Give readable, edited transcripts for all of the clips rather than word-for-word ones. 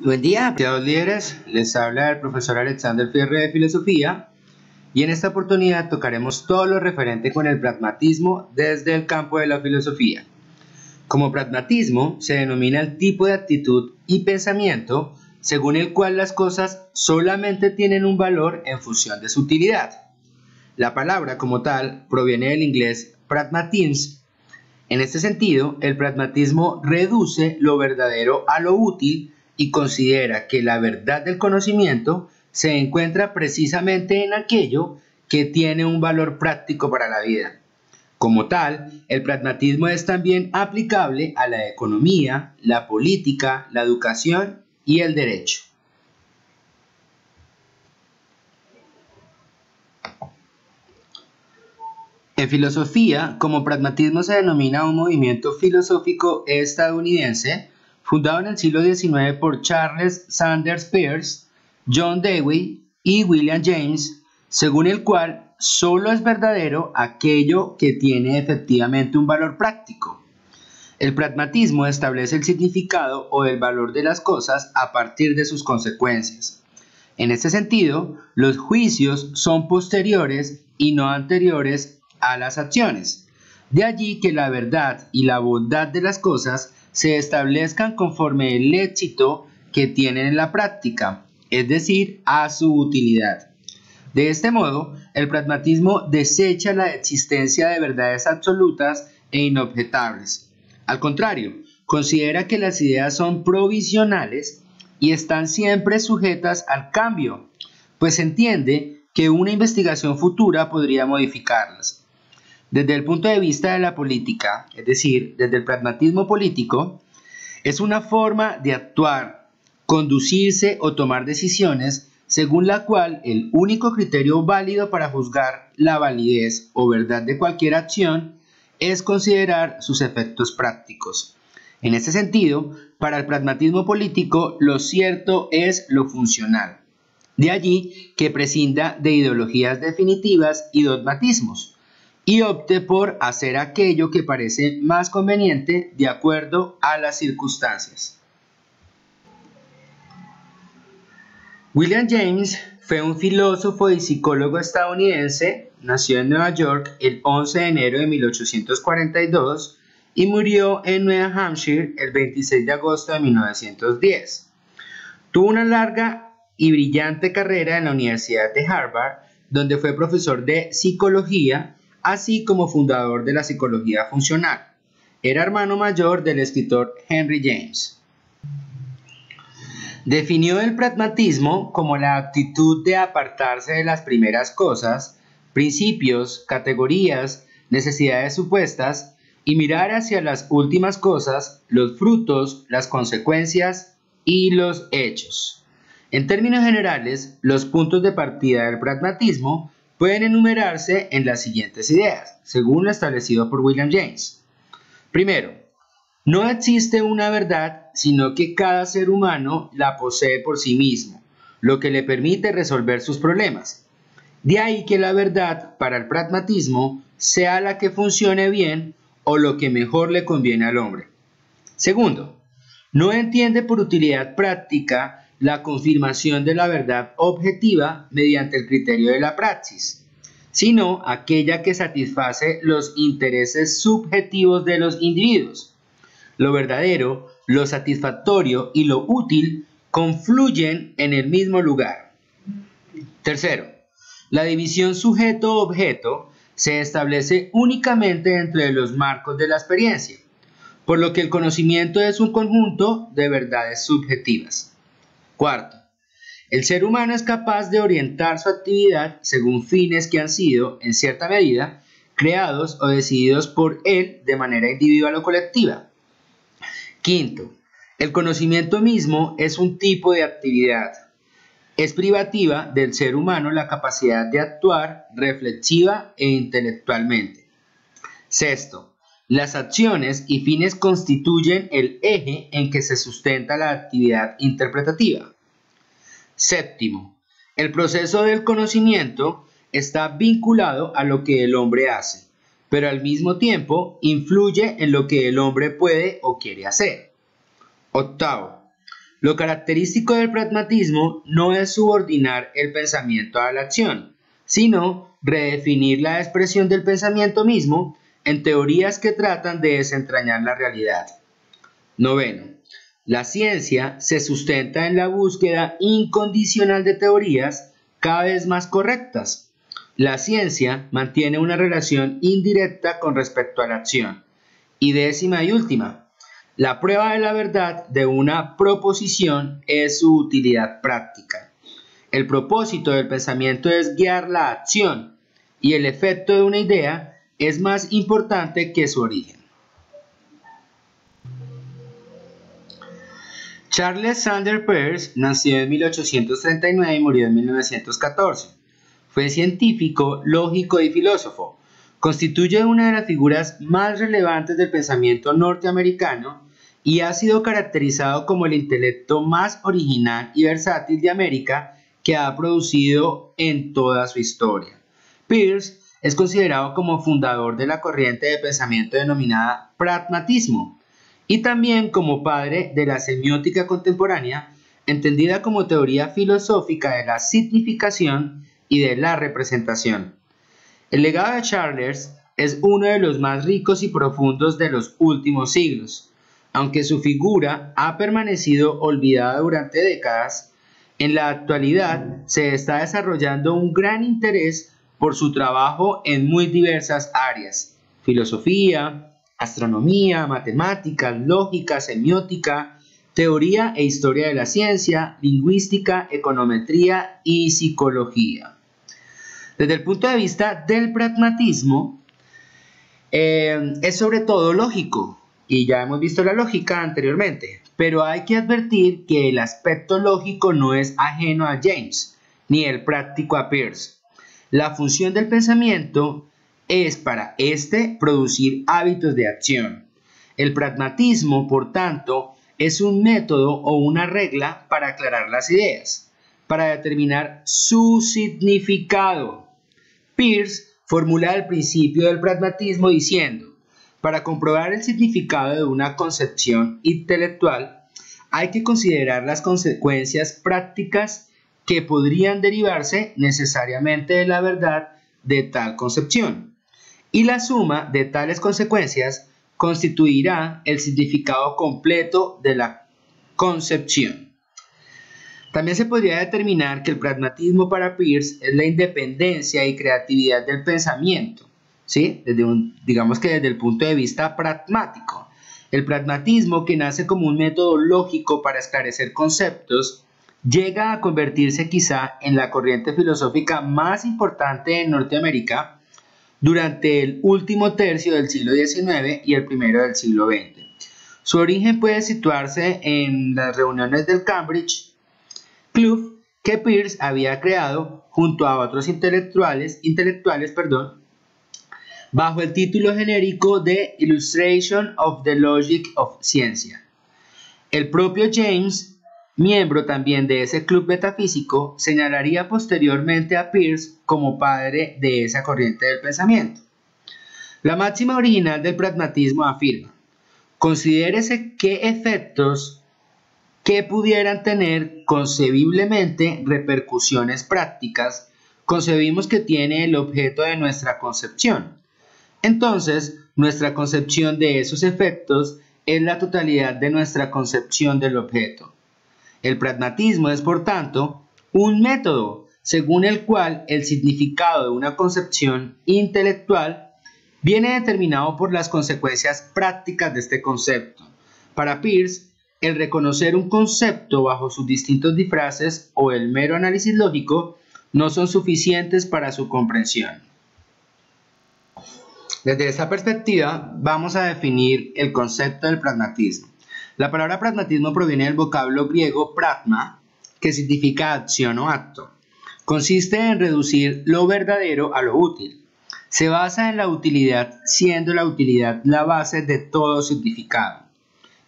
Buen día, apreciados líderes. Les habla el profesor Alexander Fierre de Filosofía y en esta oportunidad tocaremos todo lo referente con el pragmatismo desde el campo de la filosofía. Como pragmatismo se denomina el tipo de actitud y pensamiento según el cual las cosas solamente tienen un valor en función de su utilidad. La palabra como tal proviene del inglés pragmatism. En este sentido, el pragmatismo reduce lo verdadero a lo útil y considera que la verdad del conocimiento se encuentra precisamente en aquello que tiene un valor práctico para la vida. Como tal, el pragmatismo es también aplicable a la economía, la política, la educación y el derecho. En filosofía, como pragmatismo se denomina un movimiento filosófico estadounidense fundado en el siglo XIX por Charles Sanders Peirce, John Dewey y William James, según el cual solo es verdadero aquello que tiene efectivamente un valor práctico. El pragmatismo establece el significado o el valor de las cosas a partir de sus consecuencias. En este sentido, los juicios son posteriores y no anteriores a las acciones. De allí que la verdad y la bondad de las cosas se establezcan conforme el éxito que tienen en la práctica, es decir, a su utilidad. De este modo, el pragmatismo desecha la existencia de verdades absolutas e inobjetables. Al contrario, considera que las ideas son provisionales y están siempre sujetas al cambio, pues entiende que una investigación futura podría modificarlas. Desde el punto de vista de la política, es decir, desde el pragmatismo político, es una forma de actuar, conducirse o tomar decisiones según la cual el único criterio válido para juzgar la validez o verdad de cualquier acción es considerar sus efectos prácticos. En este sentido, para el pragmatismo político, lo cierto es lo funcional. De allí que prescinda de ideologías definitivas y dogmatismos, y opte por hacer aquello que parece más conveniente de acuerdo a las circunstancias. William James fue un filósofo y psicólogo estadounidense, nació en Nueva York el 11 de enero de 1842 y murió en Nueva Hampshire el 26 de agosto de 1910. Tuvo una larga y brillante carrera en la Universidad de Harvard, donde fue profesor de psicología, así como fundador de la psicología funcional. Era hermano mayor del escritor Henry James. Definió el pragmatismo como la actitud de apartarse de las primeras cosas, principios, categorías, necesidades supuestas, y mirar hacia las últimas cosas, los frutos, las consecuencias y los hechos. En términos generales, los puntos de partida del pragmatismo pueden enumerarse en las siguientes ideas, según lo establecido por William James. Primero, no existe una verdad, sino que cada ser humano la posee por sí mismo, lo que le permite resolver sus problemas. De ahí que la verdad para el pragmatismo sea la que funcione bien o lo que mejor le conviene al hombre. Segundo, no entiende por utilidad práctica la confirmación de la verdad objetiva mediante el criterio de la praxis, sino aquella que satisface los intereses subjetivos de los individuos. Lo verdadero, lo satisfactorio y lo útil confluyen en el mismo lugar. Tercero, la división sujeto-objeto se establece únicamente dentro de los marcos de la experiencia, por lo que el conocimiento es un conjunto de verdades subjetivas. Cuarto, el ser humano es capaz de orientar su actividad según fines que han sido, en cierta medida, creados o decididos por él de manera individual o colectiva. Quinto, el conocimiento mismo es un tipo de actividad. Es privativa del ser humano la capacidad de actuar reflexiva e intelectualmente. Sexto, las acciones y fines constituyen el eje en que se sustenta la actividad interpretativa. Séptimo, el proceso del conocimiento está vinculado a lo que el hombre hace, pero al mismo tiempo influye en lo que el hombre puede o quiere hacer. Octavo, Lo característico del pragmatismo no es subordinar el pensamiento a la acción, sino redefinir la expresión del pensamiento mismo en teorías que tratan de desentrañar la realidad. Noveno, la ciencia se sustenta en la búsqueda incondicional de teorías cada vez más correctas. La ciencia mantiene una relación indirecta con respecto a la acción. Y décima y última, la prueba de la verdad de una proposición es su utilidad práctica. El propósito del pensamiento es guiar la acción y el efecto de una idea es más importante que su origen. Charles Sanders Peirce nació en 1839 y murió en 1914. Fue científico, lógico y filósofo. Constituye una de las figuras más relevantes del pensamiento norteamericano y ha sido caracterizado como el intelecto más original y versátil de América que ha producido en toda su historia. Peirce es considerado como fundador de la corriente de pensamiento denominada pragmatismo y también como padre de la semiótica contemporánea, entendida como teoría filosófica de la significación y de la representación. El legado de Charles es uno de los más ricos y profundos de los últimos siglos. Aunque su figura ha permanecido olvidada durante décadas, en la actualidad se está desarrollando un gran interés por su trabajo en muy diversas áreas: filosofía, astronomía, matemáticas, lógica, semiótica, teoría e historia de la ciencia, lingüística, econometría y psicología. Desde el punto de vista del pragmatismo, es sobre todo lógico, y ya hemos visto la lógica anteriormente, pero hay que advertir que el aspecto lógico no es ajeno a James, ni el práctico a Peirce. La función del pensamiento es para éste producir hábitos de acción. El pragmatismo, por tanto, es un método o una regla para aclarar las ideas, para determinar su significado. Peirce formula el principio del pragmatismo diciendo: para comprobar el significado de una concepción intelectual, hay que considerar las consecuencias prácticas que podrían derivarse necesariamente de la verdad de tal concepción, y la suma de tales consecuencias constituirá el significado completo de la concepción. También se podría determinar que el pragmatismo para Peirce es la independencia y creatividad del pensamiento, ¿sí? Digamos que desde el punto de vista pragmático. El pragmatismo, que nace como un método lógico para esclarecer conceptos, llega a convertirse quizá en la corriente filosófica más importante en Norteamérica durante el último tercio del siglo XIX y el primero del siglo XX. Su origen puede situarse en las reuniones del Cambridge Club que Peirce había creado junto a otros intelectuales, bajo el título genérico de Illustration of the Logic of Science. El propio James, miembro también de ese club metafísico, señalaría posteriormente a Peirce como padre de esa corriente del pensamiento. La máxima original del pragmatismo afirma: considérese qué efectos que pudieran tener concebiblemente repercusiones prácticas concebimos que tiene el objeto de nuestra concepción. Entonces, nuestra concepción de esos efectos es la totalidad de nuestra concepción del objeto. El pragmatismo es, por tanto, un método según el cual el significado de una concepción intelectual viene determinado por las consecuencias prácticas de este concepto. Para Peirce, el reconocer un concepto bajo sus distintos disfraces o el mero análisis lógico no son suficientes para su comprensión. Desde esta perspectiva, vamos a definir el concepto del pragmatismo. La palabra pragmatismo proviene del vocablo griego pragma, que significa acción o acto. Consiste en reducir lo verdadero a lo útil. Se basa en la utilidad, siendo la utilidad la base de todo significado.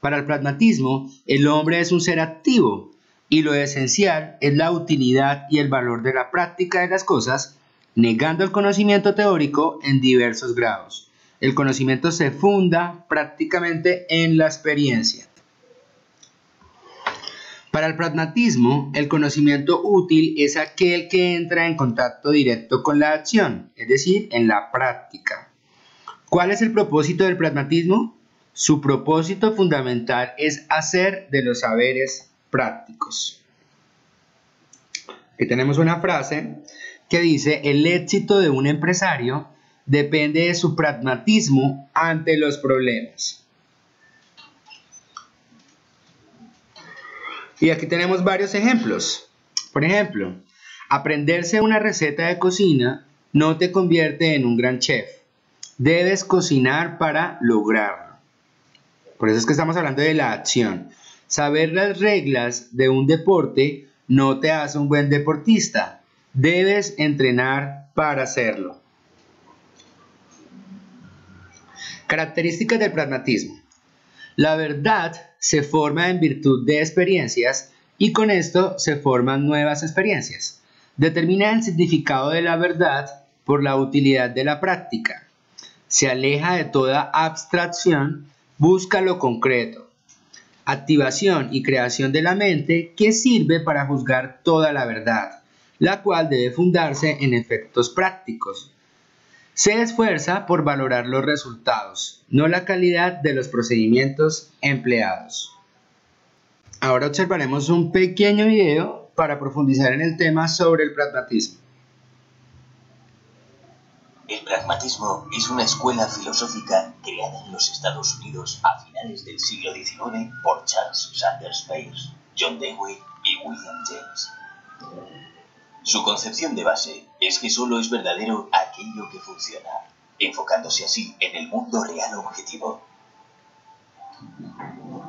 Para el pragmatismo, el hombre es un ser activo y lo esencial es la utilidad y el valor de la práctica de las cosas, negando el conocimiento teórico en diversos grados. El conocimiento se funda prácticamente en la experiencia. Para el pragmatismo, el conocimiento útil es aquel que entra en contacto directo con la acción, es decir, en la práctica. ¿Cuál es el propósito del pragmatismo? Su propósito fundamental es hacer de los saberes prácticos. Aquí tenemos una frase que dice: el éxito de un empresario depende de su pragmatismo ante los problemas. Y aquí tenemos varios ejemplos. Por ejemplo, aprenderse una receta de cocina no te convierte en un gran chef. Debes cocinar para lograrlo. Por eso es que estamos hablando de la acción. Saber las reglas de un deporte no te hace un buen deportista. Debes entrenar para hacerlo. Características del pragmatismo. La verdad se forma en virtud de experiencias y con esto se forman nuevas experiencias. Determina el significado de la verdad por la utilidad de la práctica. Se aleja de toda abstracción, busca lo concreto. Activación y creación de la mente que sirve para juzgar toda la verdad, la cual debe fundarse en efectos prácticos. Se esfuerza por valorar los resultados, no la calidad de los procedimientos empleados. Ahora observaremos un pequeño video para profundizar en el tema sobre el pragmatismo. El pragmatismo es una escuela filosófica creada en los Estados Unidos a finales del siglo XIX por Charles Sanders Peirce, John Dewey y William James. Su concepción de base es que solo es verdadero aquello que funciona, enfocándose así en el mundo real objetivo.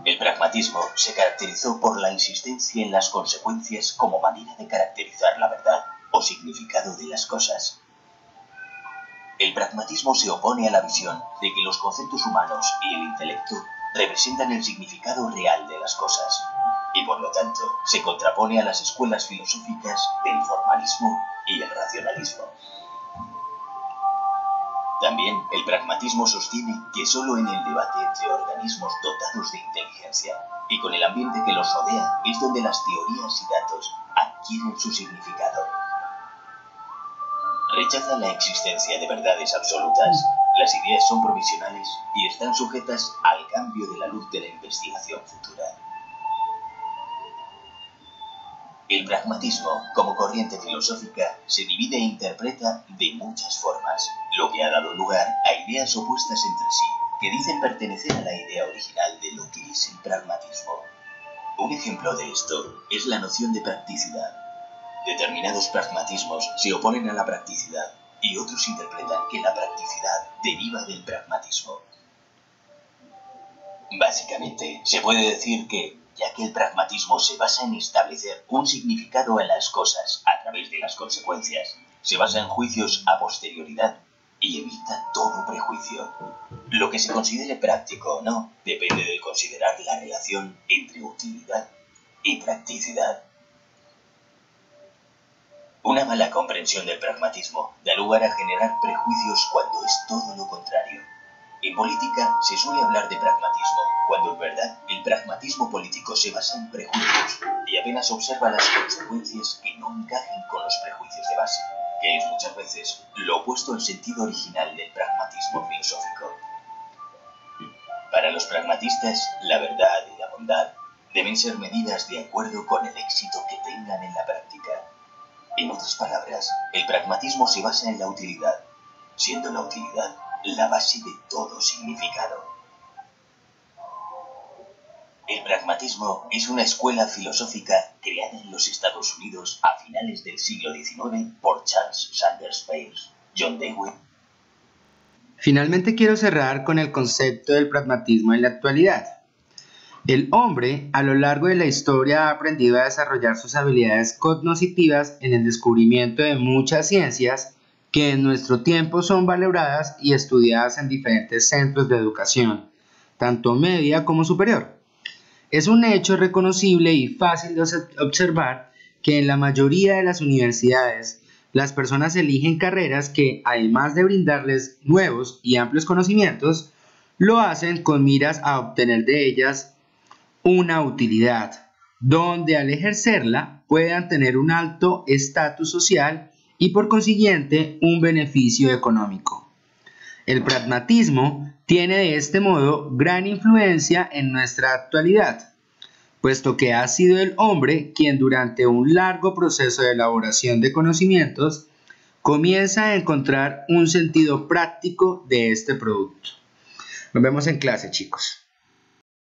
El pragmatismo se caracterizó por la insistencia en las consecuencias como manera de caracterizar la verdad o significado de las cosas. El pragmatismo se opone a la visión de que los conceptos humanos y el intelecto representan el significado real de las cosas, y por lo tanto se contrapone a las escuelas filosóficas del formalismo y el racionalismo. También el pragmatismo sostiene que solo en el debate entre organismos dotados de inteligencia y con el ambiente que los rodea es donde las teorías y datos adquieren su significado. Rechaza la existencia de verdades absolutas. Las ideas son provisionales y están sujetas al cambio de la luz de la investigación futura. El pragmatismo, como corriente filosófica, se divide e interpreta de muchas formas, lo que ha dado lugar a ideas opuestas entre sí, que dicen pertenecer a la idea original de lo que es el pragmatismo. Un ejemplo de esto es la noción de practicidad. Determinados pragmatismos se oponen a la practicidad y otros interpretan que la practicidad deriva del pragmatismo. Básicamente, se puede decir que, ya que el pragmatismo se basa en establecer un significado en las cosas a través de las consecuencias, se basa en juicios a posterioridad y evita todo prejuicio. Lo que se considere práctico o no depende de considerar la relación entre utilidad y practicidad. Una mala comprensión del pragmatismo da lugar a generar prejuicios cuando es todo lo contrario. En política se suele hablar de pragmatismo, cuando en verdad el pragmatismo político se basa en prejuicios y apenas observa las consecuencias que no encajen con los prejuicios de base, que es muchas veces lo opuesto al sentido original del pragmatismo filosófico. Para los pragmatistas, la verdad y la bondad deben ser medidas de acuerdo con el éxito que tengan en la práctica. En otras palabras, el pragmatismo se basa en la utilidad, siendo la utilidad la base de todo significado. El pragmatismo es una escuela filosófica creada en los Estados Unidos a finales del siglo XIX por Charles Sanders Peirce, John Dewey. Finalmente quiero cerrar con el concepto del pragmatismo en la actualidad. El hombre a lo largo de la historia ha aprendido a desarrollar sus habilidades cognitivas en el descubrimiento de muchas ciencias que en nuestro tiempo son valoradas y estudiadas en diferentes centros de educación, tanto media como superior. Es un hecho reconocible y fácil de observar que en la mayoría de las universidades las personas eligen carreras que, además de brindarles nuevos y amplios conocimientos, lo hacen con miras a obtener de ellas una utilidad, donde al ejercerla puedan tener un alto estatus social y por consiguiente un beneficio económico. El pragmatismo tiene de este modo gran influencia en nuestra actualidad, puesto que ha sido el hombre quien durante un largo proceso de elaboración de conocimientos comienza a encontrar un sentido práctico de este producto. Nos vemos en clase, chicos.